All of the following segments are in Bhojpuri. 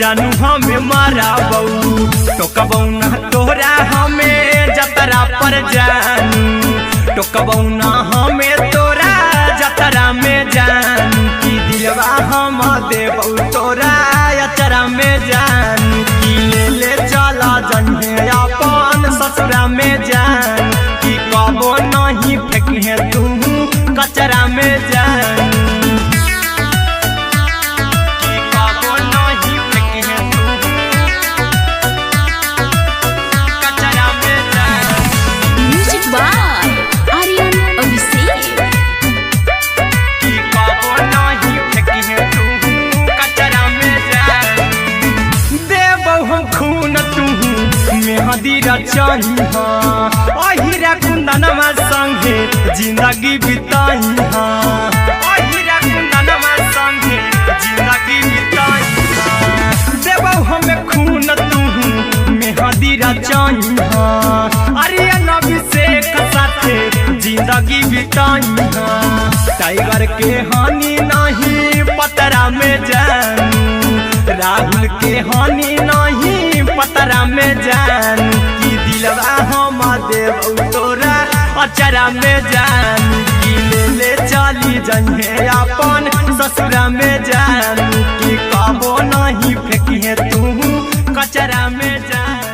जानू हमें मारा बऊ टोकबौ ना तोरा हमें जतरा पर जानू टोकबौ ना हमें तोरा जतरा में जानू की दिलवा हम देबौ तोरा अचरा में जानू की ले चला जन्हे अपन ससुरा में जानू की कबो नहीं फेंके तू कचरा में जानू अहिरा कुंदनमा संगे जिंदगी बिताई अहिरा कुंदनमा संगे जिंदगी बिताई देबौ हमें खून तू मेहदी रचाई अरे अभिषेक साथे जिंदगी बिताई टाइगर के हानि नहीं पतरा में जानू राहुल के हानि नहीं पतरा में जानू की दिलवा हम देबौ तोरा अचरा में जानू की ले चली जन्हे अपन ससुरा में जानू की कबो नहीं फेंकिए तू कचरा में जानू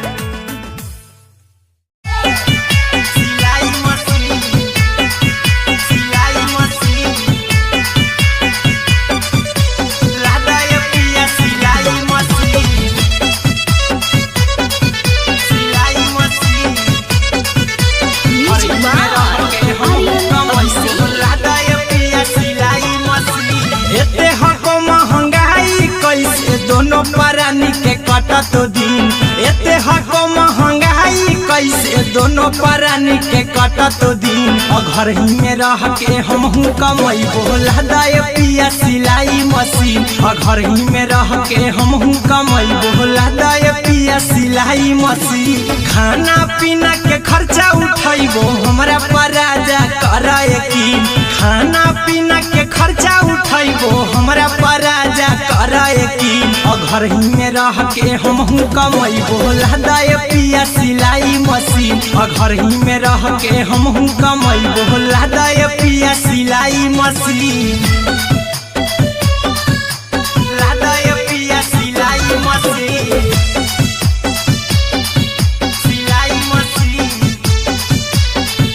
दोनों परानी के कटत दिन एते हको महंगाई कैसे दोनों परानी के कटत दिन घर ही में रह के हमहू कमैबो लदाय पिया सिलाई मशीन घर ही में रह के हमहू कमैबो लदाय पिया सिलाई मशीन खाना पीना के खर्चा उठैबो हमरा पराजा कराए की खाना पीना के खर्चा उठैबो हमरा पराजा कराए की घर ही में रह के हमहू कमैबो लदाय पिया सिलाई मशीन घर ही में रह के हमहू कमैबो लदाय पिया सिलाई मशीन लदाय पिया सिलाई मशीन सिलाई मशीन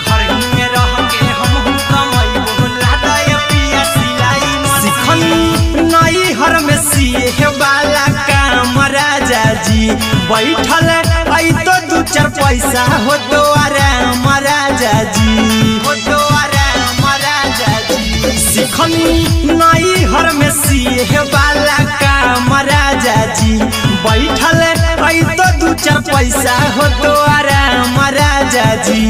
घर ही में रह के हमहू कमैबो लदाय पिया सिलाई मशीन नई हर में सिए वाला काम राजा जी बैठल आई तो दू चार पैसा हो तो आराम राजा जी हो तो आराम राजा जी सिखनी नई हर में सिए वाला काम राजा जी बैठल आई तो दू चार पैसा हो तो आराम राजा जी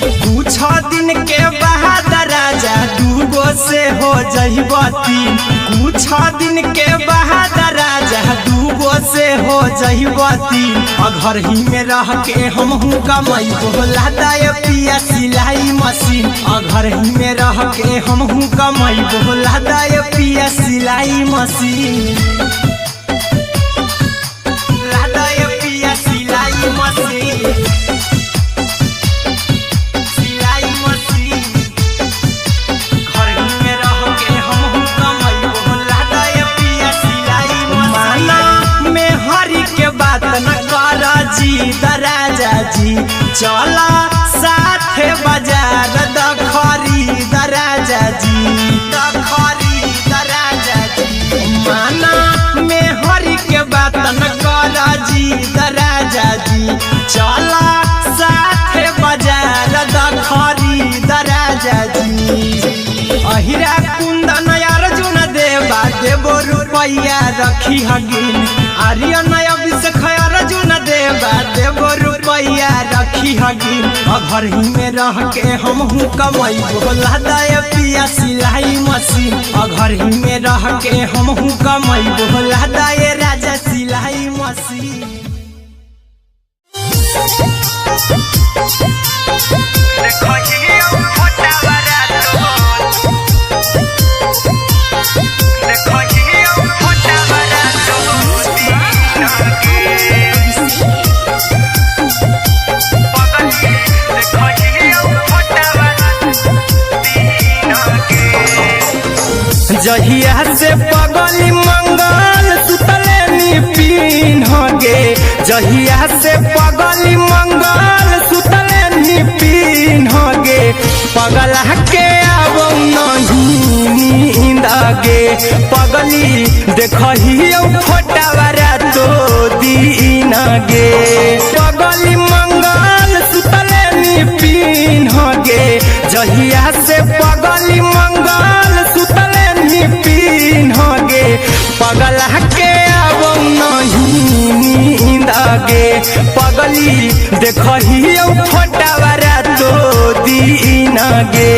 कुछ दिन के बाद राजा दूगो से हो जइब तीन कुछ दिन के बाद राजा दूगो से हो जइब तीन घर ही में रह के हमहू कमैबो लदाय पिया सिलाई मशीन घर ही में रह के हमहू कमैबो लदाय पिया सिलाई मशीन लदाय पिया सिलाई मशीन राजा जी चला साथे बाजार द खरीद राजा जी द खरीद राजा जी माना में हरी के बात न कर जी द राजा जी चला साथे बाजार द खरीद राजा जी अहिरा कुंदन अर्जुन देवा देबो रुपया रखी हगिन आर्यन अभिषेक अर्जुन देवा देबो रुपया रखी हगिन घर ही में रह के हमहू कमैबो लदाय पिया सिलाई मशीन घर ही में रह के हमहू कमैबो लदाय राजा सिलाई मशीन देखो जहिया से पगली मंगल सुतले निपिन गे जहिया से पगली मंगल सुतले निपिन गे पगला के आवो नहीं नींद गे पगली देखही फोटावारा तो दीन गे पगली मंगल सुतले निपिन गे जहिया से पगली मंगल सुतले निपिन गे पगला के आवो नहीं नींद गे पगली देखही फोटावारा तो दीन गे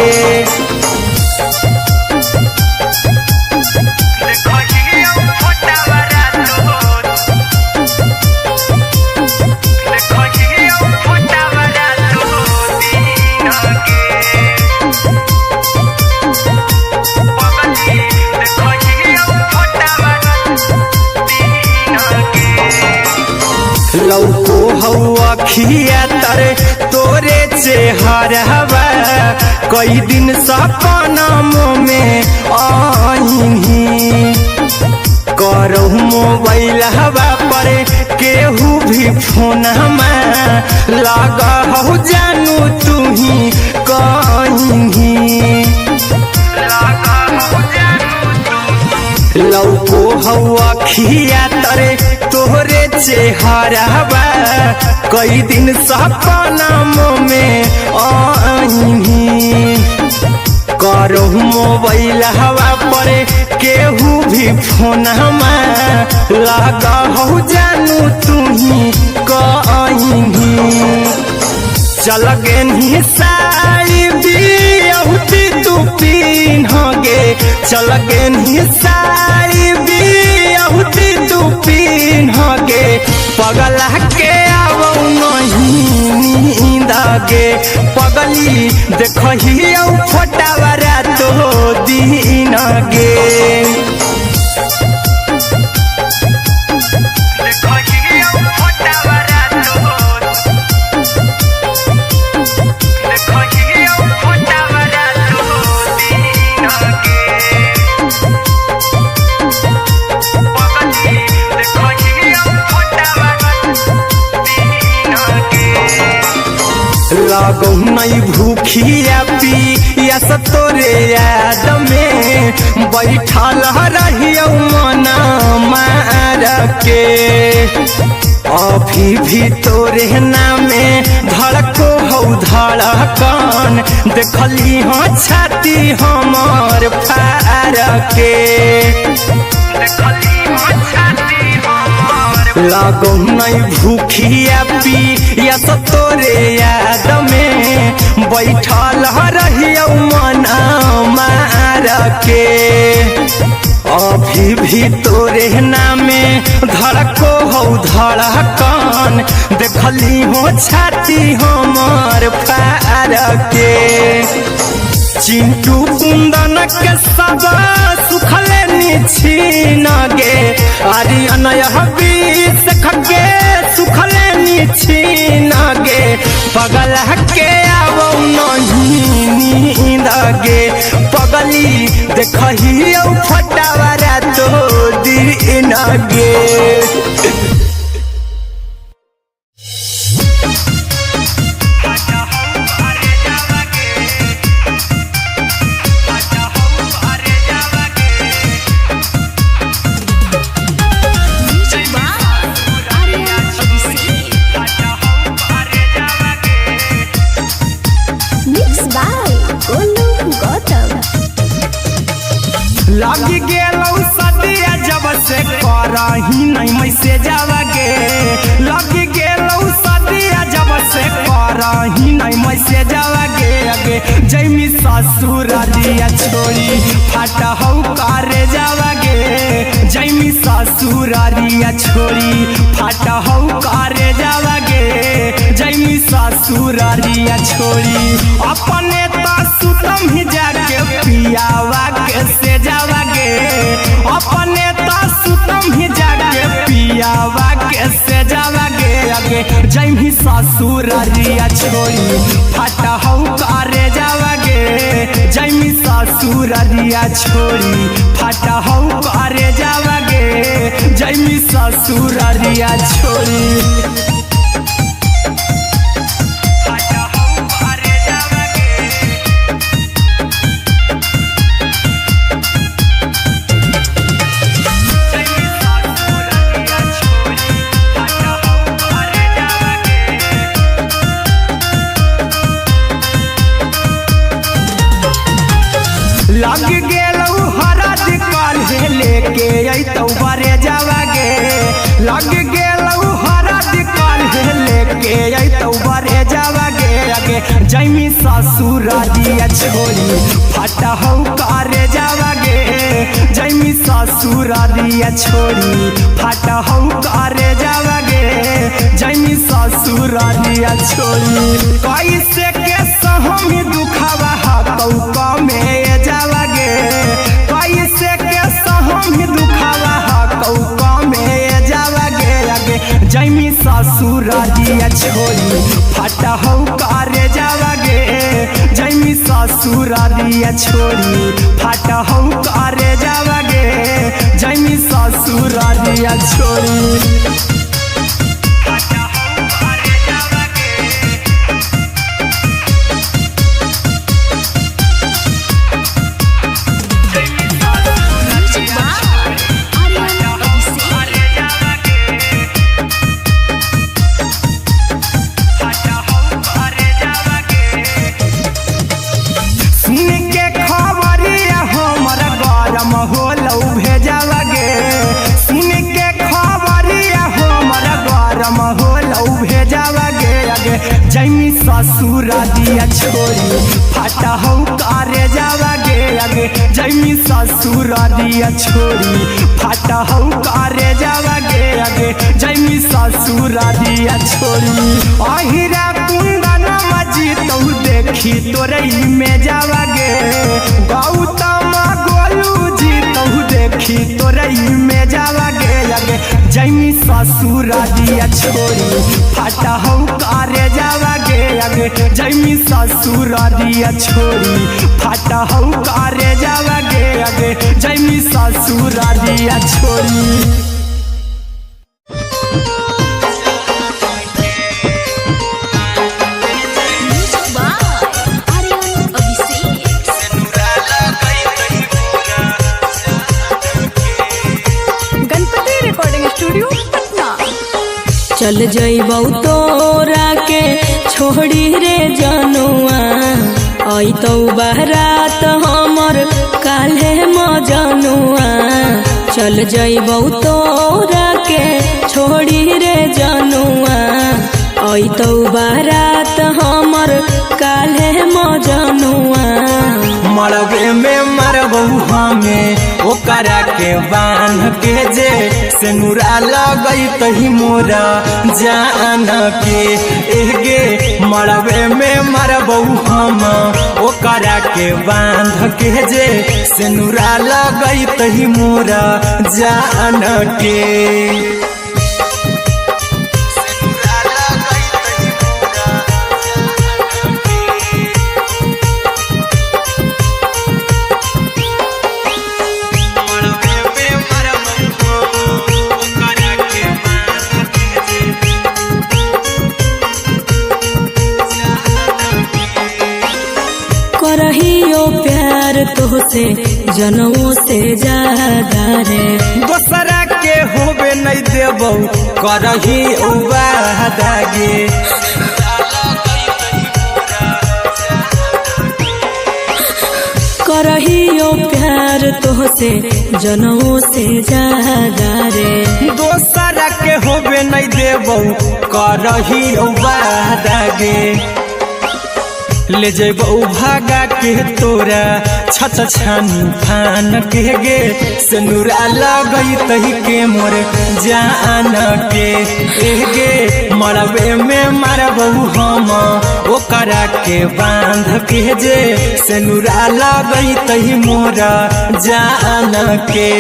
लौको हवा खिया तरे तोरे चेहरवा कई दिन सपना में आईनी करहु मोबाइल हवा पर केहू भी फोन में लगा हो जानू तू ही कहीं लौको हवा खिया तरे तोहरे चेहरवा कई दिन सपना में आईनी करहु मोबाइल हवा पर केहू भी फोन में लगा हो जानू तू ही कहीं चल गे साड़ी बिहुती तू पीन गे चल गे साड़ी बिहुती तू पीन गे पगला के आवो नहीं नींद गे पगली देखही फोटावारा तो दीन गे लागो नहीं भूखिया पिया तोरे याद में बैठल रहियो मना मार के अभी भी तोरे नामे धड़को हो धड़कन देखली हाँ छाती हमार फार के लागो नहीं भूखिया पिया तोरे याद में बैठल रहियो मना मार के अभी भी तोरे नामे धड़को हो धड़कन देखली हो छाती हमार फार के चिंटू कुंदन के सब सुखले निछीन गे आर्यन बीस खगे सुखले निछीन गे पगला के आवो नहीं नींद गे पगली देखही फटावारा तो दीन गे लगी गेलौ सदिया जब से करही नहीं मैसे जावगे लगी गेलौ सदिया जब से करही नहीं मैसे जावगे अगे जैमी ससुरारिया छोड़ी फाटा हौ करे जावगे जैमी ससुरारिया छोड़ी फाटा हौ करे जावगे जैमी ससुरारिया छोड़ी अपने तो सुतम ही जाके पियावा के से जावगे अपने तो सुतम ही जाके पियावा के से जावगे अगे जैमी ससुरारिया छोड़ी फाटा हौ करे जावगे जैमी ससुर ससुररिया छोड़ी फाटा हौ करे जावागे जैमी ससुररिया छोड़ी लग गेलौ हरद काल्हे लेके अइतौ बरे जावागे लग गेलौ हरद काल्हे लेके अइतौ बरे जावागे आगे जैमी ससुररिया छोड़ी फाटा हौ करे जावागे जैमी ससुररिया छोड़ी फाटा हौ करे जावागे जैमी ससुररिया छोड़ी कैसे के सहमी दुखावा हातौ कमे जावागे कैसे के सहमी दुखावा हातौ कमे जावागे आगे जैमी ससुररिया छोड़ी फाटा हौ करे जावागे जैमी ससुररिया छोड़ी फाटा हौ करे जावागे जैमी ससुररिया छोड़ी जैमी ससुररिया छोड़ी फाटा हौ करे जावागे आगे जैमी ससुररिया छोड़ी फाटा हौ करे जावागे आगे जैमी ससुररिया छोड़ी अहिरा कुंदन मजी तौ देखी तोरई में जावागे गौतम गोलू जी तौ देखी तोरई में जावागे आगे जैमी ससुररिया छोड़ी फाटा हौ करे जावागे आगे जैमी ससुररिया छोड़ी फाटा हौ करे जावागे आगे जैमी ससुररिया छोड़ी चल जइबौ तोरा के छोड़ी रे जनुआ अइतौ बारात हमर काल्हे मजनुआ चल जइबौ तोरा के छोड़ी रे जनुआ अइतौ बारात हमर काल्हे मजनुआ मरबे में मरबौ हमें ओकरा के बांध के जे सेनुरा लगैतहि मोरा जान के एगे मरबे में मरबौ हम ओकरा के बांध के जे सेनुरा लगैतहि मोरा जान के करहियो प्यार तोहसे जनमों से ज्यादा रे दोसरा के होबे नहीं देबौ करही उबादागे करहियो प्यार तोहसे जनमों से ज्यादा रे दोसरा के होबे नहीं देबौ करही उबादागे ले जेबौ भागा के तोरा छछ छानी फान के गे सेनुरा लगैतहि के मोर जान के एगे मरबे में मरबौ हम ओकरा के बांध के जे सेनुरा लगैतहि मोरा जान के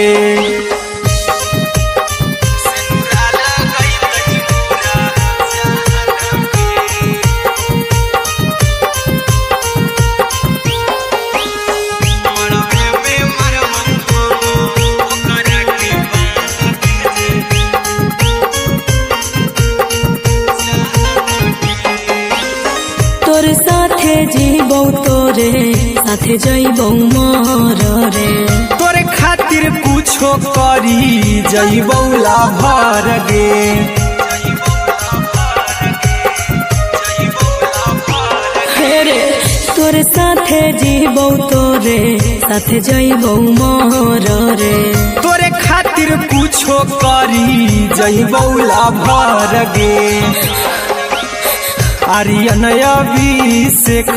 रे साथे जइबौ मोर रे तोरे खातिर कुछो करी जइबौ लाभर गे रे तोरे साथे जीबौ तोरे साथे जइबौ मोर रे तोरे खातिर कुछो करी जइबौ लाभर गे आर्यन अभिषेक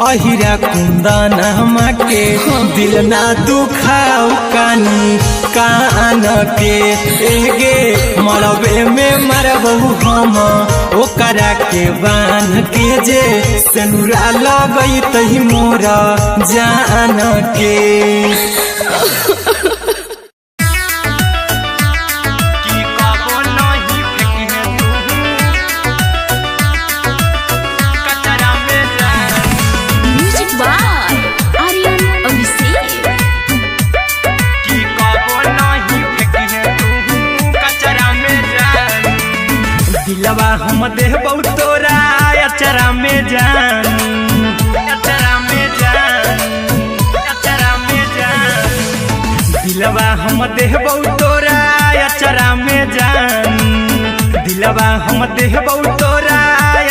अहिरा कुंदन के दिल ना दुखाऊ कानी कान के एगे मरबे में मरबहू हम ओकरा के बान के जे सेनुरा लगई तही मोरा जान के दिलवा हम देबौ तोरा अचरा में जान अचरा में जान अचरा में जान दिलवा हम देबौ तोरा अचरा में जान दिलवा हम देबौ तोरा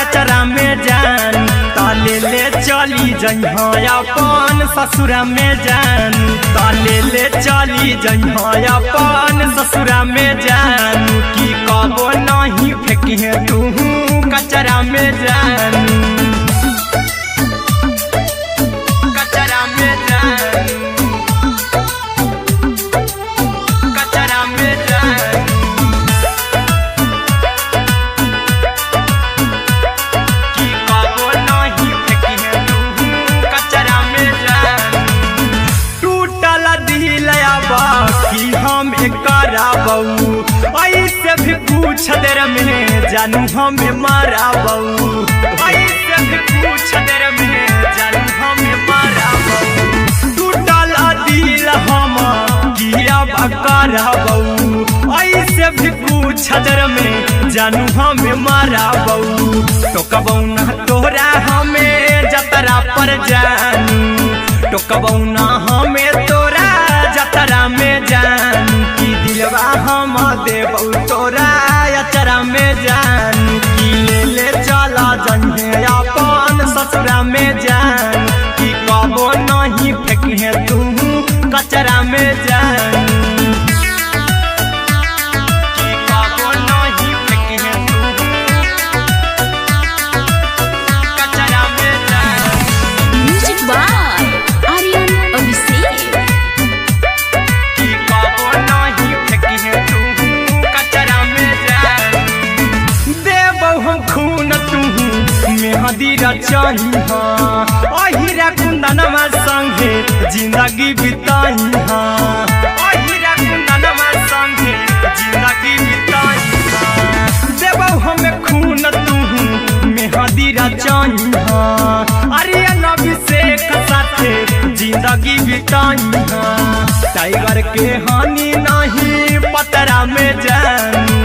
अचरा में जान ताले ले चली जइहा अपन ससुरा में जान ताले ले चली जइहा अपन ससुरा में जान की कबो नहीं फेंकिहे तू कचरा में जान कचरा में जान कचरा में जान की कबो नहीं फेंकिहे तू कचरा में जान टूटल दिल बाकी हम कराबौ ऐसे भी पूछ देर में जानू हमें माराबौ ऐसे भी पूछ देर में जानू हमें माराबौ टूटल दिल हम किया कराबौ ऐसे भी पूछ देर में जानू हमें माराबौ टोकबौ ना तोरा हमें जतरा पर जानू टोकबौ ना हमें तोरा जतरा में जानू की दिलवा हम देबौ तोरा अचरा में जानू की ले ले चला जइहे अपन ससुरा में जान की कबो नहीं फेंकिहे तू कचरा में जानू की कबो नहीं फेंकिहे तू कचरा में जान म्यूजिक बाय आर्यन अभिषेक की कबो नहीं फेंकिहे तू कचरा में जान देबौ हम खून तू मेहदी रचही अहिरा कुंदनमा संगे जिंदगी बिताई अहिरा कुंदनमा संगे जिंदगी बिताई देबौ हमें खून तू मेहदी रचही आर्यन अभिषेक साथे जिंदगी बिताई टाइगर के हानि नहीं पतरा में जानू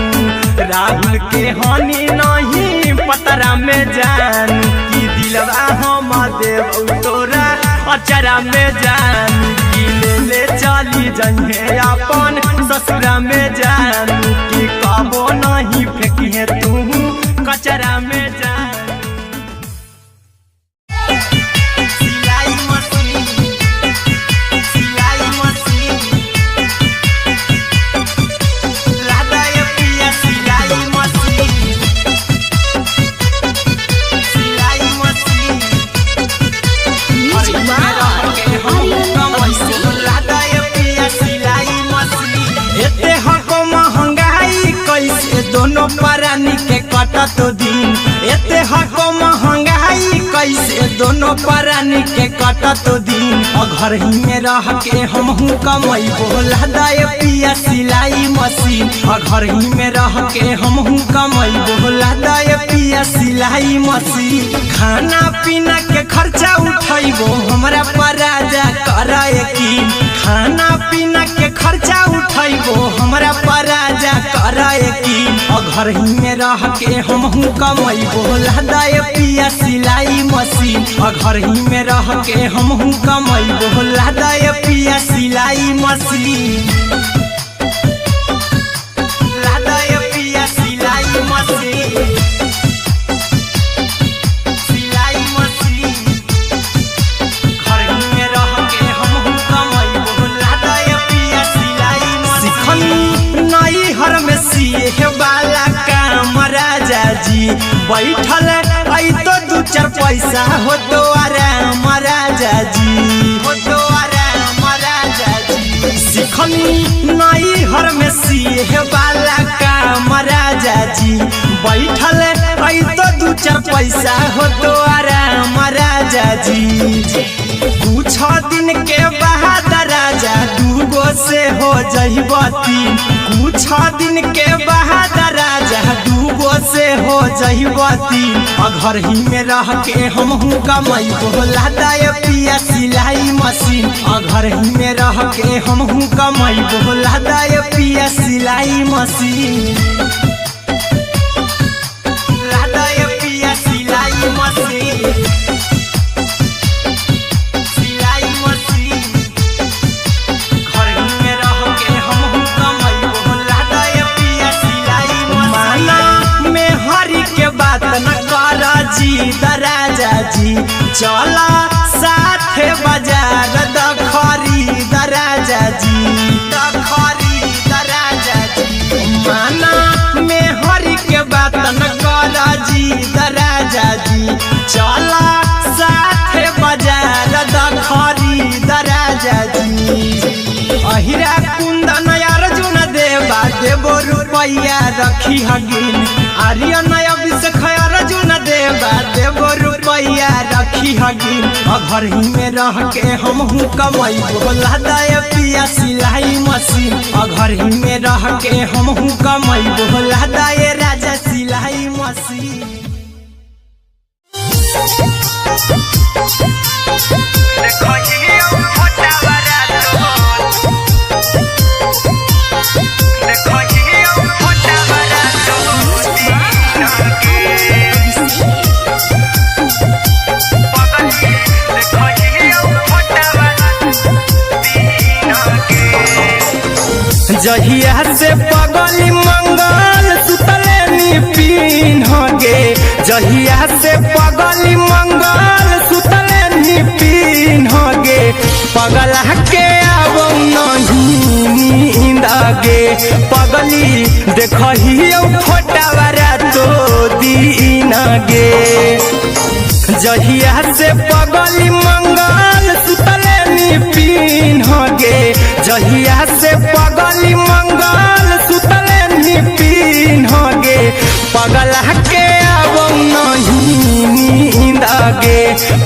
राहुल के हानि नहीं पतरा में जानू की दिलवा हम देबौ तोरा अचरा में जानू की ले ले चली जइहे अपन ससुरा में जानू की कबो नहीं फेंकिहे तू कचरा में जानू सिलाई मशीन सिलाई मशीन लादा ये पिया सिलाई मशीन सिलाई machine music by Aryan Abhishek लादा ये पिया सिलाई मशीन एते हको महंगाई कैसे दोनों परानी के कटत दिन एते हको महंगाई कैसे दोनों परानी के कटत दिन घर ही में रह के हमहू कमैबो लादा ये पिया सिलाई मशीन घर ही में रह के हमहू कमैबो लादा ये पिया सिलाई मशीन खाना पीना के खर्चा उठैबो हमरा पर राजा कर कर यकीन खाना पीना के खर्चा उठैबो हमरा पर राजा कर यकीन घर ही में रह के हमहू कमैबो लहदाय पिया सिलाई मशीन घर ही में रह के हमहू कमैबो लहदाय पिया सिलाई मशीन लहदाय पिया सिलाई मशीन सिलाई मशीन घर ही में रह के हमहू कमैबो लहदाय पिया सिलाई मशीन नई हर में सिए वाला काम राजा जी बैठल आई तो दू चार पैसा हो तो आराम राजा जी हो तो आराम राजा जी सिखनी नई हर में सिए वाला काम राजा जी बैठल आई तो दू चार पैसा हो तो आराम राजा जी कुछ दिन के बाद राजा दूगो से हो जहिबती कुछ दिन के बाद राजा दूगो से हो जहिबती घर ही में रह के हमहू कमैबो लहदाय पिया सिलाई मशीन घर ही में रह के हमहू कमैबो लहदाय पिया सिलाई मशीन लहदाय पिया सिलाई मशीन राजा जी चला साथ बाजार द खरीद राजा जी द खरीद राजा जी माना में हरी के बात न कर जी राजा जी चला साथ बाजार द खरीद राजा जी अहिरा कुंदन अर्जुन देवा देवो रुपया रखी हगिन आर्यन अभिषेक अर्जुन देवा देवो रुपया रखी हगिन घर ही में रह के हमहू कमैबो लहदाय पिया सिलाई मशीन घर ही में रह के हमहू कमैबो लहदाय राजा सिलाई मशीन जहिया से पगली मंगल सुतले पिन्ह गे जहिया से पगली मंगल सुतले पिन्ह गे पगला के आब नहीं नींद गे पगली देखियो फोटावारा तो दीन गे जहिया से पगली मंगल सुतले पिन्ह गे जहिया से पगली मंगल सुतले पिन्ह गे पगला के आब नहीं नींद गे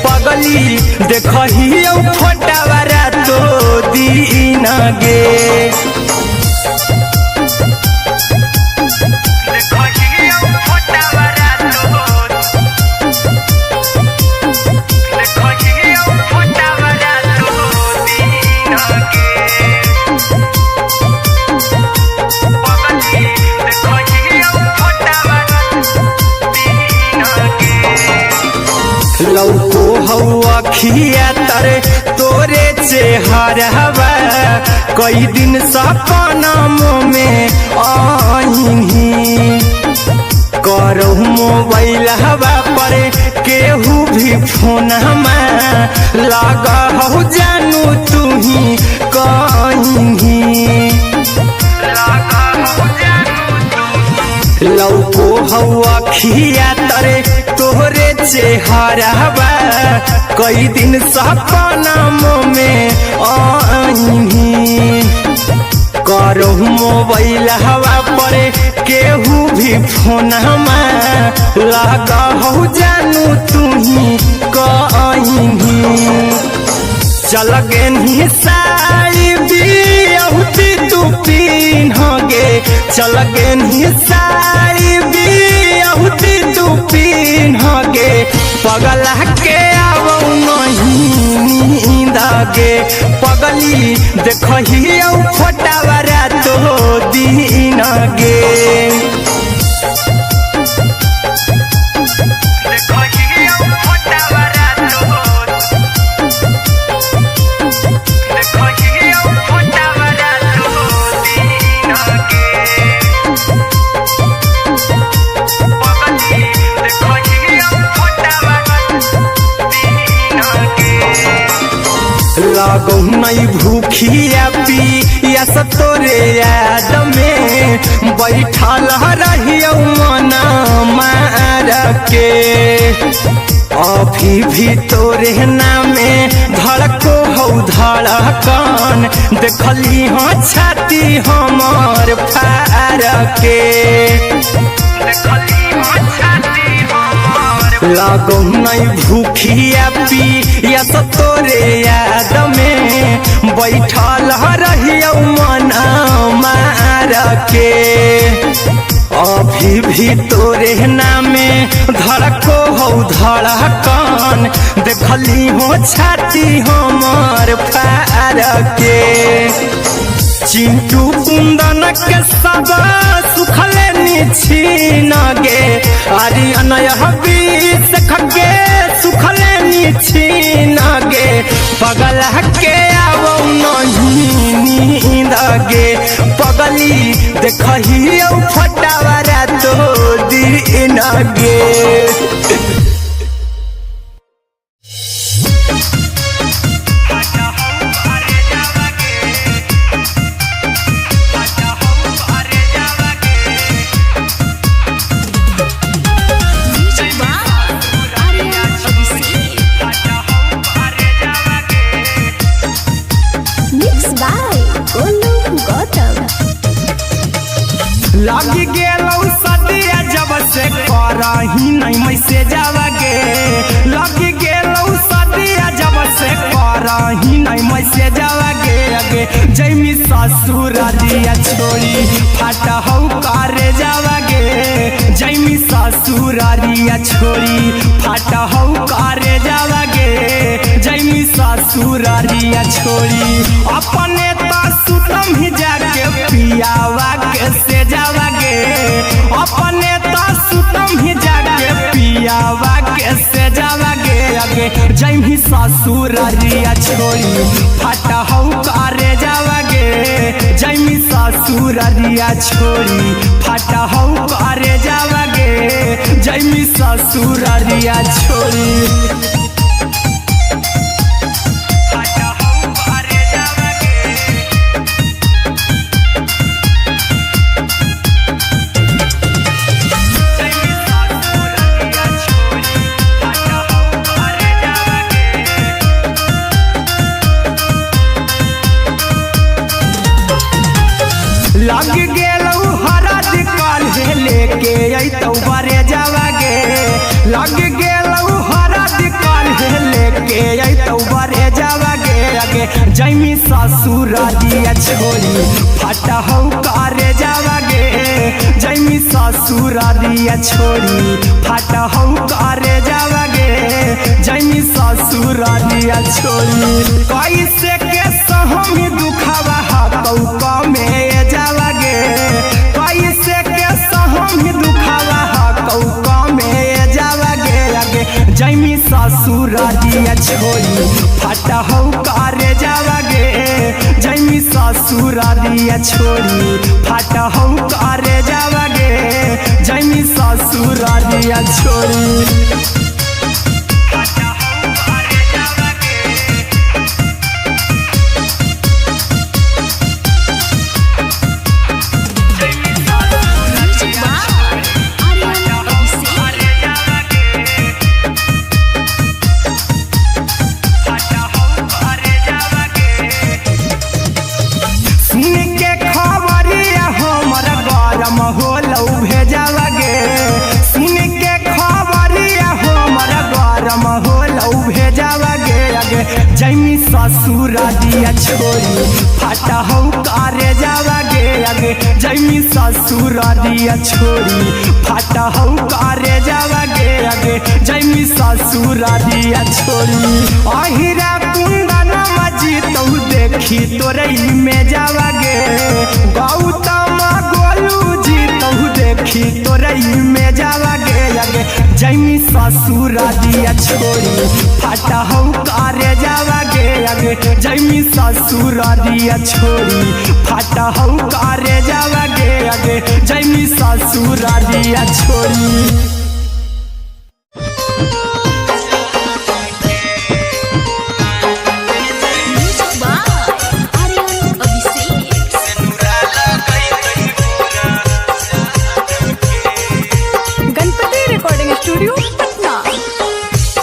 पगली देखियो फोटावारा तो दीन गे लौको हवा खिया तरे तोरे चेहरवा कई दिन सपना में आईनी करो मोबाइल हवा पर केहू भी फोन में लगा हो जानू तू ही कहीं लौको हवा खिया तरे तोहरे चेहरवा कई दिन सपना में आईनी करो मोबाइल हवा पर केहू भी फोन में लगा हो जानू तू ही कहीं चल गे साड़ी बिहुती तू पिन्ह गे चल गे साड़ी बिहुती तू पिन्ह गे पगला के आब नहीं नींद गे पगली देखही फोटावरा तो दिन गे लागो नहीं भूखिया पिया तोरे याद में बैठल रहियो मन मार के अभी भी तोरे नामे धड़को हो धड़कन देखली हो छाती हमर फार के लागो नहीं भूखिया पिया तोरे याद में बैठल रहियो मन मार के अभी भी तोरे नामे धड़को हो धड़कन देखली हो छाती हमर फार के चिंटू कुंदन के सब सुखले निछीन गे आर्यन हबीस खगे सुखले निछीन गे पगल के आवो नहीं नींद गे पगली देखही फटावरा तो दिन गे लगी गेलौ सदिया जब से करही नहीं मैसे जावगे लगी गेलौ सदिया जब से करही नहीं मैसे जावगे अगे जैमी ससुर दिया छोड़ी फाटा हौ करे जावगे जैमी ससुर दिया छोड़ी फाटा हौ करे जावगे जैमी ससुर दिया छोड़ी अपने तो सुतम ही जाके पियावा के से जावगे अपने तो सुतम ही जाके पियावा के से जावगे अगे जैमी ससुर दिया छोड़ी फाटा हौ करे जावगे जैमी ससुर दिया छोड़ी फाटा हौ करे जावगे जैमी ससुर दिया छोड़ी लग गेलौ हरद काल्हे लेके अइतौ बरे जावगे लग गेलौ हरद काल्हे लेके अइतौ बरे जावगे अगे जैमी ससुर दिया छोड़ी फाटा हौ करे जावगे जैमी ससुर दिया छोड़ी फाटा हौ करे जावगे जैमी ससुर दिया छोड़ी कैसे के सहमी दुखावा हाथौ कमे जावगे कैसे के सहमी दुखावा हाथौ कमे जावगे अगे जैमी ससुर दिया छोड़ी फाटा हौ करे जावगे जैमी ससुर दिया छोड़ी फाटा हौ करे जावगे जैमी ससुर दिया छोड़ी जैमी ससुर दिया छोड़ी फाटा हौ करे जावगे अगे जैमी ससुर दिया छोड़ी फाटा हौ करे जावगे अगे जैमी ससुर दिया छोड़ी अहिरा कुंदन तोरई में जावागे गौतम गोलू जी तहु देखी तोरई में जावागे लगे जैमी ससुर दिया छोड़ी फाटा हो करे जावागे लगे जैमी ससुर दिया छोड़ी फाटा हो करे जावागे लगे जैमी ससुर दिया छोड़ी।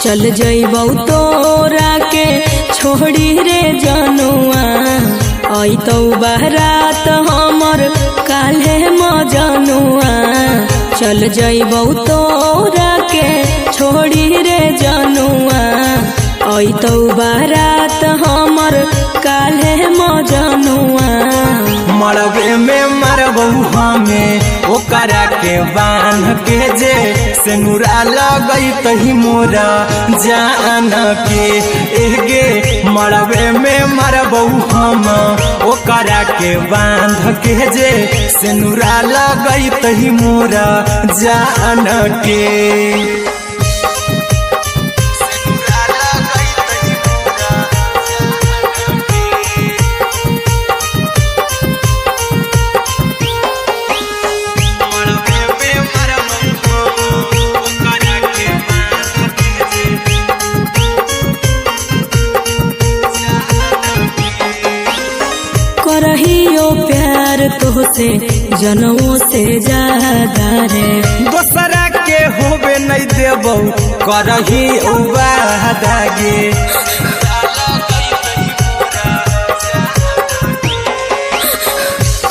चल जइबौ तोरा के छोड़ी रे जनुआ अइतौ बारात हमर काल्हे मजनुआ चल जइबौ तोरा के छोड़ी रे जनुआ अइतौ बारात हमर काल्हे मजनुआ मरबे में मरबौ हमें ओकरा के बांध के जे सेनुरा लगई तही मोरा जान के एगे मरबे में मरबौ हम ओकरा के बांध के जे सेनुरा लगई तही मोरा जान के। करहियो प्यार तोहसे जनमों से ज्यादा रे दोसरा के होबे नहीं देबौ करही वादा गे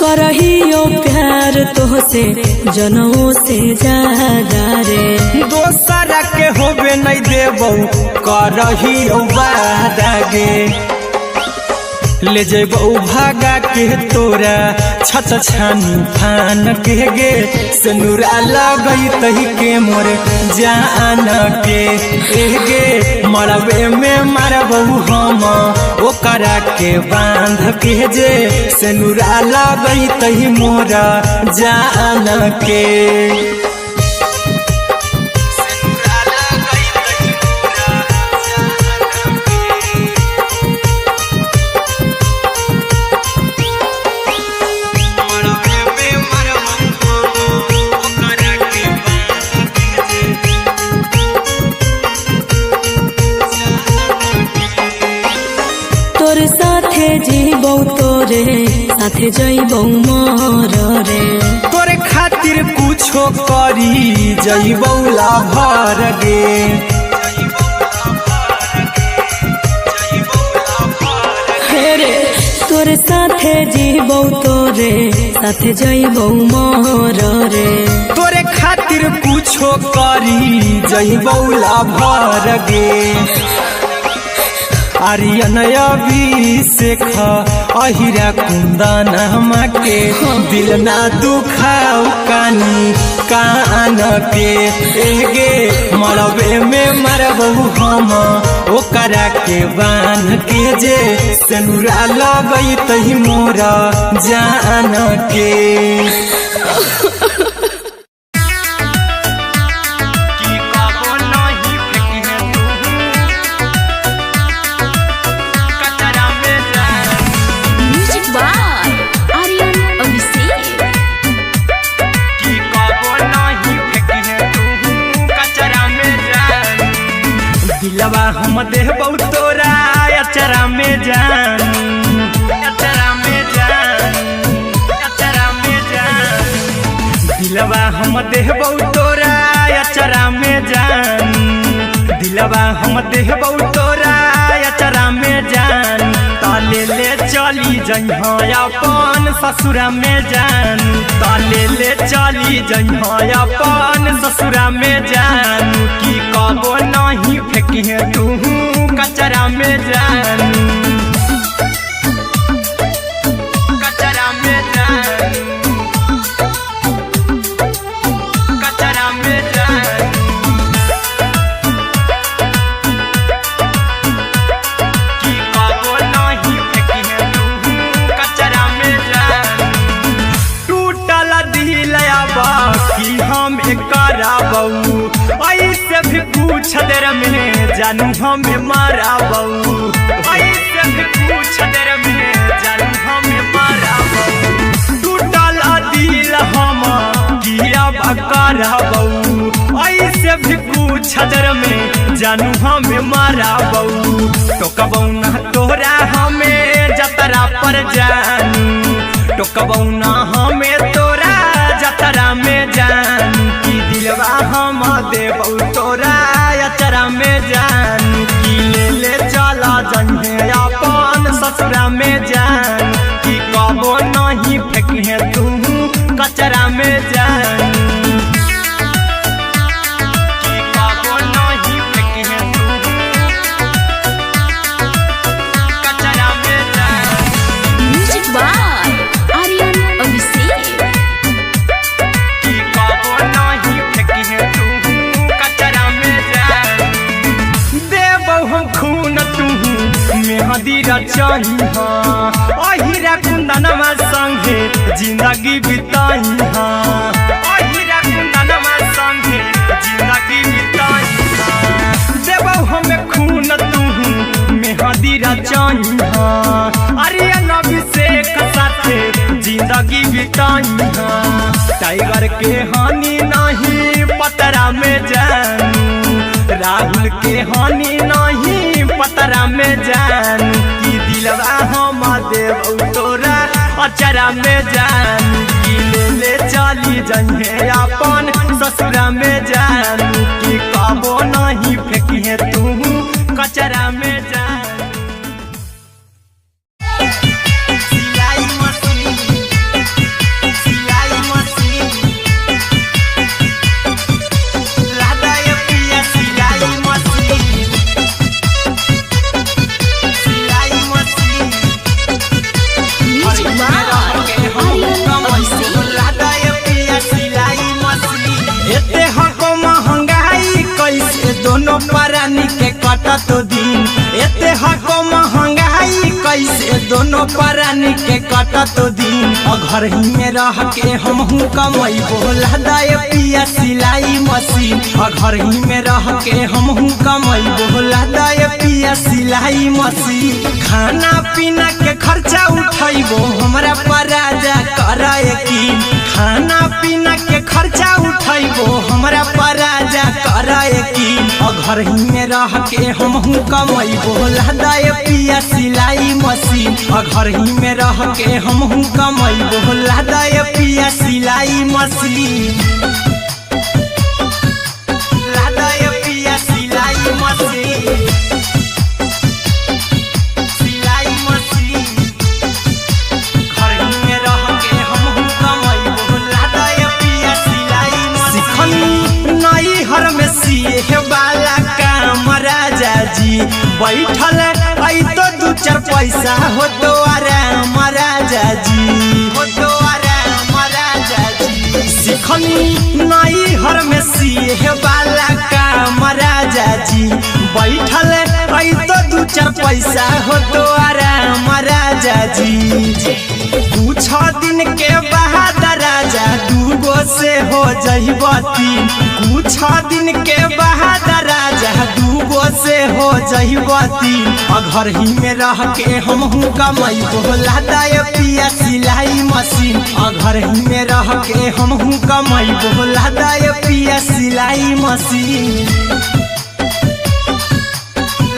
करहियो प्यार तोहसे जनमों से ज्यादा रे दोसरा के होबे नहीं देबौ करही वादा गे ले जेबौ भागा के तोरा छत छानी फान के गे सेनुरा लगई तही के मोर जान के एगे मरबे में मरबौ हम ओकरा के बांध के जे सेनुरा लगई तही मोरा जान के। तोर साथे जीबौ तोरे साथे जइबौ मोर रे तोरे खातिर कुछो करी जइबौ लाभर गे रे तोर साथे जीबौ तोरे साथे जइबौ मोर रे तोरे खातिर कुछो करी जइबौ लाभर गे आर्यन अभिषेक अहिरा कुंदन के दिल ना दुखाओ कानी कान के एगे मरबे में मरबौ हम ओकरा के बांध के जे सेनुरा लगई तही मोरा जान के। दिलवा हम देबौ तोरा अचरा में जान अचरा में जान अचरा में जान दिलवा हम देबौ तोरा अचरा में जान दिलवा हम देबौ तोरा अचरा में जान ताले ले चली जइहा अपन ससुरा में जान ताले ले चली जइहा अपन ससुरा में जान की कबो नहीं फेंकिहे तू कचरा में जान कचरा में जान कचरा में जान की कबो नहीं फेंकिहे तू जानू हमें मारा बहू ऐसे भी कुछ देर में जानू हमें मारा बहू टूटल दिल हम किया बकारा बहू ऐसे भी कुछ देर में जानू हमें मारा बहू टोकबौ ना तोरा हमें जतरा पर जानू टोकबौ ना हमें तोरा जतरा में जानू की दिलवा हम देबौ तोरा अचरा में जानू की ले चला जन्हे अपन ससुरा में जान की कबो नहीं फेंके तू कचरा में जानू अहिरा कुंदनमा संगे जिंदगी बिताई अहिरा कुंदनमा संगे जिंदगी बिताई देबौ हमें खून तू मेहदी रचाई आर्यन अभिषेक साथे जिंदगी बिताई टाइगर के हानि नहीं पतरा में जानू राहुल के हानि नहीं पतरा में जानू की दिलवा हम देबौ तोरा अचरा में जानू की ले चली जन्हे अपन ससुरा में जानू की कबो नहीं फेंकिए तू कचरा में जानू दोनों परानी के कटत दिन एते हको महंगाई कैसे दोनों परानी के कटत दिन घर ही में रह के हमहू कमाई बोला दाय पिया सिलाई मशीन घर ही में रह के हमहू कमाई बोला दाय पिया सिलाई मशीन खाना पीना के खर्चा उठाइबो हमरा पराजा कराए की खाना पीना के खर्चा उठाइबो हमरा पराजा कराए की घर ही में रह के हमहू कमाई बोला दाय पिया सिलाई मशीन घर ही में रह के हमहू कमाई बोला दाय पिया सिलाई मशीन लादाय पिया सिलाई मशीन सिलाई मशीन घर ही में रह के हमहू कमाई बोला दाय पिया सिलाई मशीन नई हर में सिए वाला काम राजा जी बैठल आई तो दू चार पैसा हो तो आराम राजा जी हो तो आराम राजा जी सिखनी नई हर में सिए वाला काम राजा जी बैठल आई तो दू चार पैसा हो तो आराम राजा जी कुछ दिन के बाद राजा दूगो से हो जहिबती कुछ दिन के बाद राजा दूगो से हो जहिबती घर ही में रह के हमहू कमाई बोला दाय पिया सिलाई मशीन घर ही में रह के हमहू कमाई बोला दाय पिया सिलाई मशीन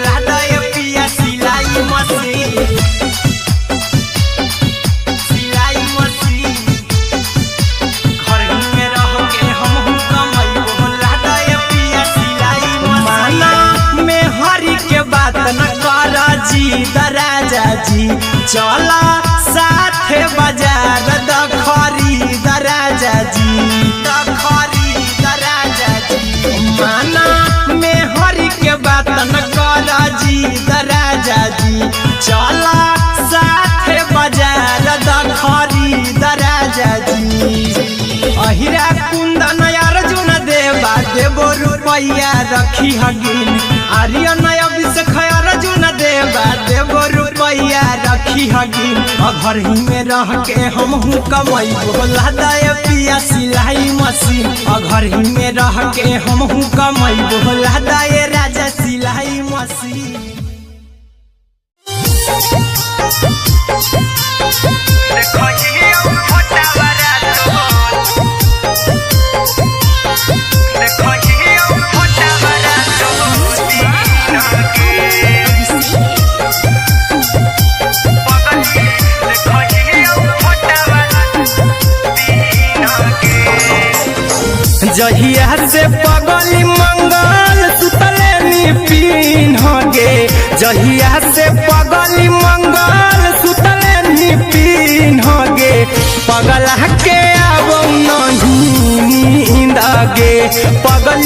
लादाय पिया सिलाई मशीन राजा जी चला साथे बाजार द खरीद राजा जी द खरीद राजा जी माना में हरी के बात न कर जी द राजा जी चला साथे बाजार द खरीद राजा जी अहिरा कुंदन अर्जुन देवा देबो रुपया रखी हगिन आर्यन अभिषेक अर्जुन देवा देबो रुपया रखी हगिन घर ही में रह के हमहू कमाई बोला दाय पिया सिलाई मशीन घर ही में रह के हमहू कमाई बोला दाय राजा सिलाई मसीन जहिया से पगली मंगल सुतले निपिन गे जहिया से पगली मंगल सुतले निपिन गे पगला के अब नहीं नींद गे पगली